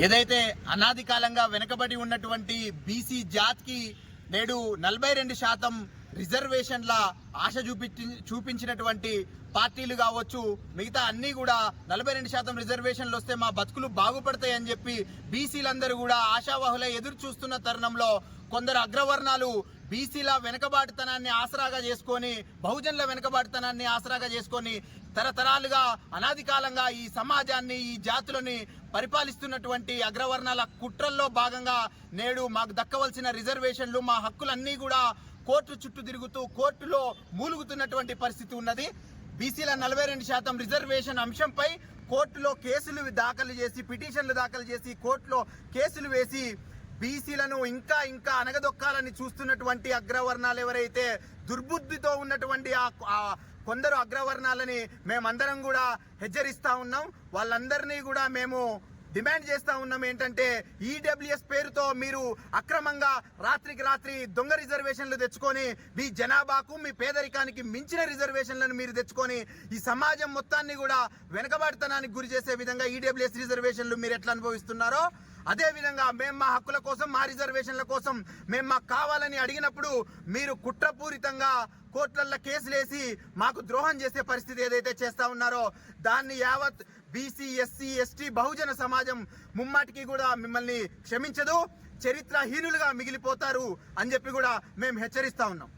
ఏదైతే అనాది కాలంగా వెనుకబడి ఉన్నటువంటి బీసీ జాతికి నేడు 42% రిజర్వేషన్ల ఆశ చూపించినటువంటి పార్టీలు కావచ్చు, మిగతా అన్నీ కూడా 42% రిజర్వేషన్లు వస్తే మా బతుకులు బాగుపడతాయని చెప్పి బీసీలందరూ కూడా ఆశావాహులై ఎదురు చూస్తున్న తరుణంలో కొందరు అగ్రవర్ణాలు బీసీల వెనుకబాటుతనాన్ని ఆసరాగా చేసుకొని, బహుజనుల వెనుకబాటుతనాన్ని ఆసరాగా చేసుకొని తరతరాలుగా అనాది కాలంగా ఈ సమాజాన్ని, ఈ జాతులని పరిపాలిస్తున్నటువంటి అగ్రవర్ణాల కుట్రల్లో భాగంగా నేడు మాకు దక్కవలసిన రిజర్వేషన్లు, మా హక్కులన్నీ కూడా కోర్టు చుట్టూ తిరుగుతూ కోర్టులో మూలుగుతున్నటువంటి పరిస్థితి ఉన్నది. బీసీల 42% రిజర్వేషన్ అంశంపై కోర్టులో కేసులు దాఖలు చేసి, పిటిషన్లు దాఖలు చేసి, కోర్టులో కేసులు వేసి బీసీలను ఇంకా ఇంకా అనగదొక్కాలని చూస్తున్నటువంటి అగ్రవర్ణాలు ఎవరైతే దుర్బుద్ధితో ఉన్నటువంటి కొందరు అగ్రవర్ణాలని మేమందరం కూడా హెచ్చరిస్తా ఉన్నాం. వాళ్ళందరినీ కూడా మేము డిమాండ్ చేస్తా ఉన్నాం ఏంటంటే, ఈడబ్ల్యూఎస్ పేరుతో మీరు అక్రమంగా రాత్రికి రాత్రి దొంగ రిజర్వేషన్లు తెచ్చుకొని మీ జనాభాకు, మీ పేదరికానికి మించిన రిజర్వేషన్లను మీరు తెచ్చుకొని ఈ సమాజం మొత్తాన్ని కూడా వెనుకబాటుతనానికి గురి చేసే విధంగా ఈడబ్ల్యూఎస్ రిజర్వేషన్లు మీరు ఎట్లా అనుభవిస్తున్నారో అదే విధంగా మేము మా హక్కుల కోసం, మా రిజర్వేషన్ల కోసం మేము మాకు కావాలని అడిగినప్పుడు మీరు కుట్రపూరితంగా కోర్టులలో కేసులేసి మాకు ద్రోహం చేసే పరిస్థితి ఏదైతే చేస్తా ఉన్నారో దాన్ని యావత్ బీసీ, ఎస్సీ, ఎస్టీ, బహుజన సమాజం ముమ్మాటికి కూడా మిమ్మల్ని క్షమించదు, చరిత్రహీనులుగా మిగిలిపోతారు అని చెప్పి కూడా మేము హెచ్చరిస్తా ఉన్నాం.